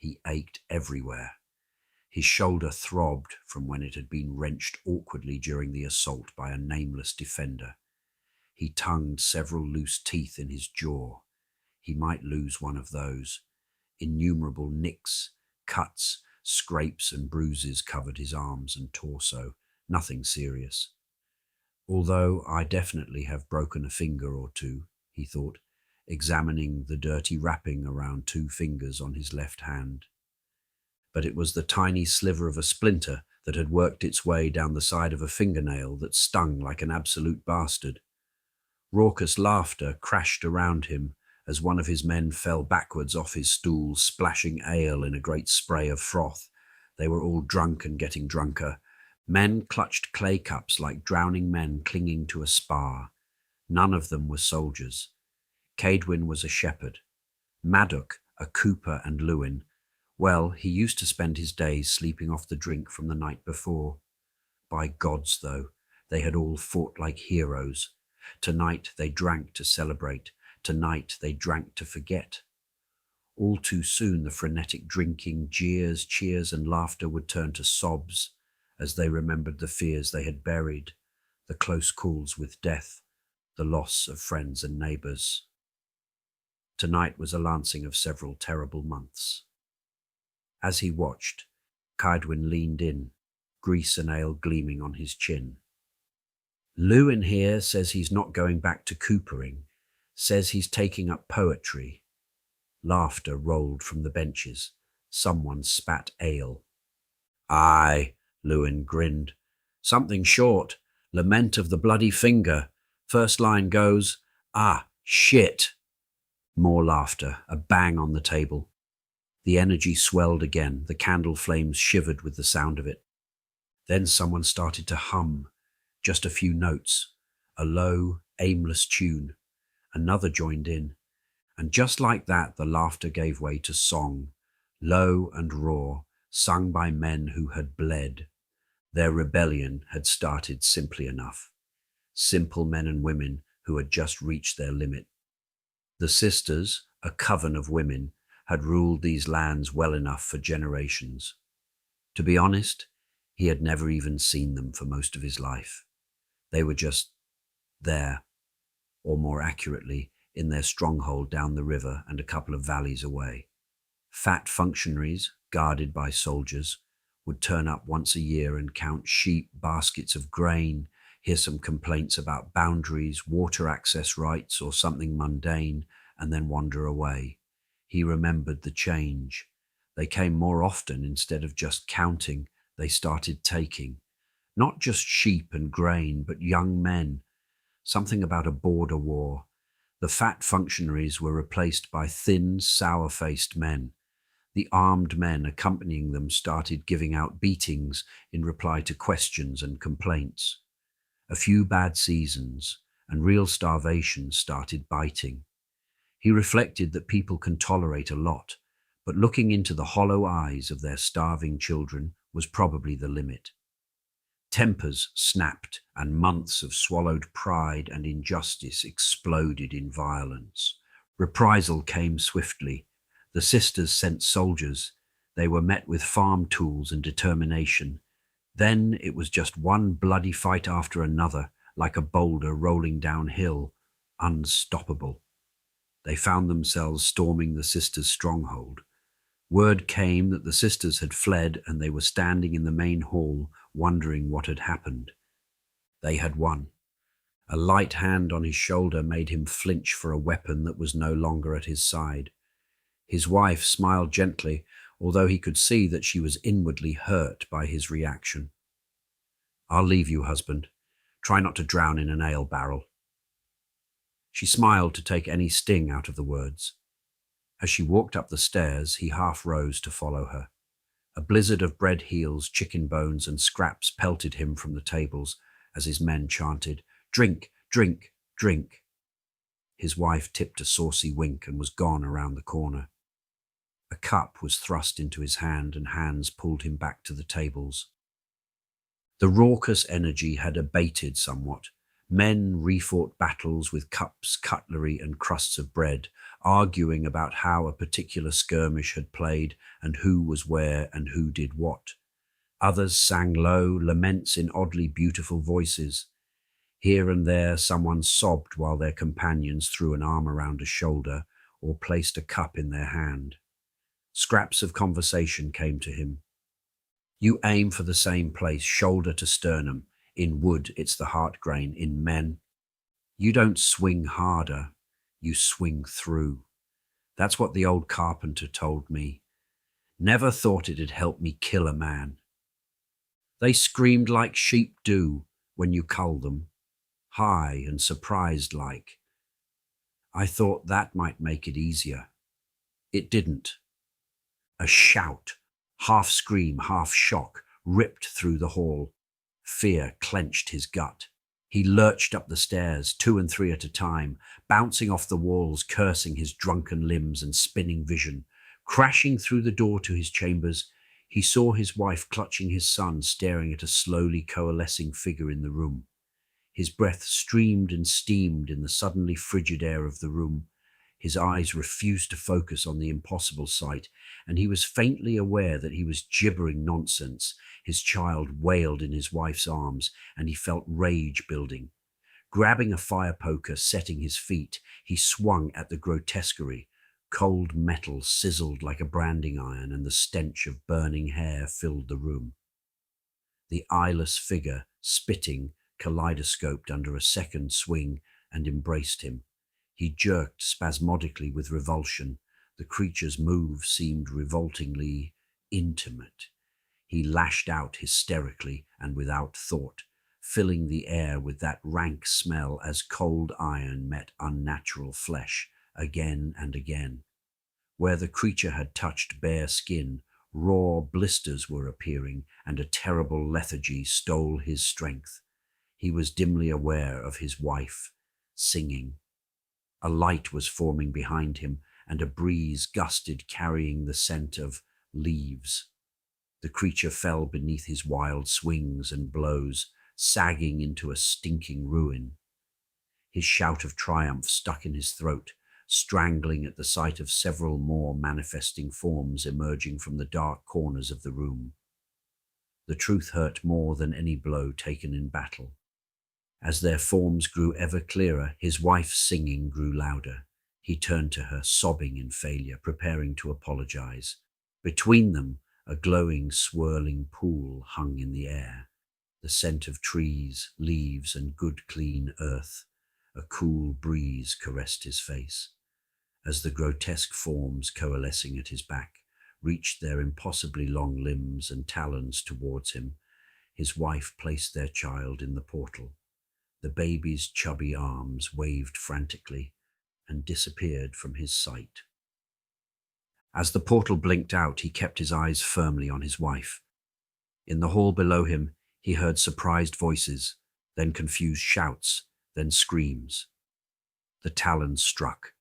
He ached everywhere. His shoulder throbbed from when it had been wrenched awkwardly during the assault by a nameless defender. He tongued several loose teeth in his jaw. He might lose one of those. Innumerable nicks, cuts, scrapes and bruises covered his arms and torso. Nothing serious. Although I definitely have broken a finger or two, he thought, examining the dirty wrapping around 2 fingers on his left hand. But it was the tiny sliver of a splinter that had worked its way down the side of a fingernail that stung like an absolute bastard. Raucous laughter crashed around him as one of his men fell backwards off his stool, splashing ale in a great spray of froth. They were all drunk and getting drunker. Men clutched clay cups like drowning men clinging to a spar. None of them were soldiers. Cadwin was a shepherd. Maddock, a cooper and Lewin. Well, he used to spend his days sleeping off the drink from the night before. By gods, though, they had all fought like heroes. Tonight they drank to celebrate. Tonight they drank to forget. All too soon the frenetic drinking, jeers, cheers and laughter would turn to sobs as they remembered the fears they had buried, the close calls with death, the loss of friends and neighbours. Tonight was a lancing of several terrible months. As he watched, Cadwin leaned in, grease and ale gleaming on his chin. Lewin here says he's not going back to coopering, says he's taking up poetry. Laughter rolled from the benches. Someone spat ale. Aye, Lewin grinned. Something short. Lament of the bloody finger. First line goes, ah, shit. More laughter, a bang on the table. The energy swelled again. The candle flames shivered with the sound of it. Then someone started to hum, just a few notes, a low, aimless tune. Another joined in, and just like that the laughter gave way to song, low and raw, sung by men who had bled. Their rebellion had started simply enough. Simple men and women who had just reached their limit. The sisters, a coven of women, had ruled these lands well enough for generations. To be honest, he had never even seen them for most of his life. They were just there, or more accurately, in their stronghold down the river and a couple of valleys away. Fat functionaries, guarded by soldiers, would turn up once a year and count sheep, baskets of grain, hear some complaints about boundaries, water access rights, or something mundane, and then wander away. He remembered the change. They came more often. Instead of just counting, they started taking. Not just sheep and grain, but young men. Something about a border war. The fat functionaries were replaced by thin, sour-faced men. The armed men accompanying them started giving out beatings in reply to questions and complaints. A few bad seasons, and real starvation started biting. He reflected that people can tolerate a lot, but looking into the hollow eyes of their starving children was probably the limit. Tempers snapped, and months of swallowed pride and injustice exploded in violence. Reprisal came swiftly. The sisters sent soldiers. They were met with farm tools and determination. Then it was just one bloody fight after another, like a boulder rolling downhill, unstoppable. They found themselves storming the sisters' stronghold. Word came that the sisters had fled and they were standing in the main hall, wondering what had happened. They had won. A light hand on his shoulder made him flinch for a weapon that was no longer at his side. His wife smiled gently, although he could see that she was inwardly hurt by his reaction. "I'll leave you, husband. Try not to drown in an ale barrel." She smiled to take any sting out of the words. As she walked up the stairs, he half rose to follow her. A blizzard of bread heels, chicken bones, and scraps pelted him from the tables as his men chanted, "Drink, drink, drink." His wife tipped a saucy wink and was gone around the corner. A cup was thrust into his hand and hands pulled him back to the tables. The raucous energy had abated somewhat, Men refought battles with cups, cutlery, and crusts of bread, arguing about how a particular skirmish had played and who was where and who did what. Others sang low laments in oddly beautiful voices. Here and there someone sobbed while their companions threw an arm around a shoulder or placed a cup in their hand. Scraps of conversation came to him. You aim for the same place, shoulder to sternum. In wood, it's the heart grain. In men, you don't swing harder, you swing through. That's what the old carpenter told me. Never thought it'd help me kill a man. They screamed like sheep do when you cull them, high and surprised like. I thought that might make it easier. It didn't. A shout, half scream, half shock, ripped through the hall. Fear clenched his gut. He lurched up the stairs, 2 and 3 at a time, bouncing off the walls, cursing his drunken limbs and spinning vision. Crashing through the door to his chambers, he saw his wife clutching his son, staring at a slowly coalescing figure in the room. His breath streamed and steamed in the suddenly frigid air of the room. His eyes refused to focus on the impossible sight, and he was faintly aware that he was gibbering nonsense. His child wailed in his wife's arms, and he felt rage building. Grabbing a fire poker, setting his feet, he swung at the grotesquerie. Cold metal sizzled like a branding iron, and the stench of burning hair filled the room. The eyeless figure, spitting, kaleidoscoped under a second swing and embraced him. He jerked spasmodically with revulsion. The creature's move seemed revoltingly intimate. He lashed out hysterically and without thought, filling the air with that rank smell as cold iron met unnatural flesh again and again. Where the creature had touched bare skin, raw blisters were appearing, and a terrible lethargy stole his strength. He was dimly aware of his wife, singing. A light was forming behind him, and a breeze gusted, carrying the scent of leaves. The creature fell beneath his wild swings and blows, sagging into a stinking ruin. His shout of triumph stuck in his throat, strangling at the sight of several more manifesting forms emerging from the dark corners of the room. The truth hurt more than any blow taken in battle. As their forms grew ever clearer, his wife's singing grew louder. He turned to her, sobbing in failure, preparing to apologize. Between them, a glowing, swirling pool hung in the air, the scent of trees, leaves, and good, clean earth. A cool breeze caressed his face. As the grotesque forms coalescing at his back reached their impossibly long limbs and talons towards him, his wife placed their child in the portal. The baby's chubby arms waved frantically and disappeared from his sight. As the portal blinked out, he kept his eyes firmly on his wife. In the hall below him, he heard surprised voices, then confused shouts, then screams. The talons struck.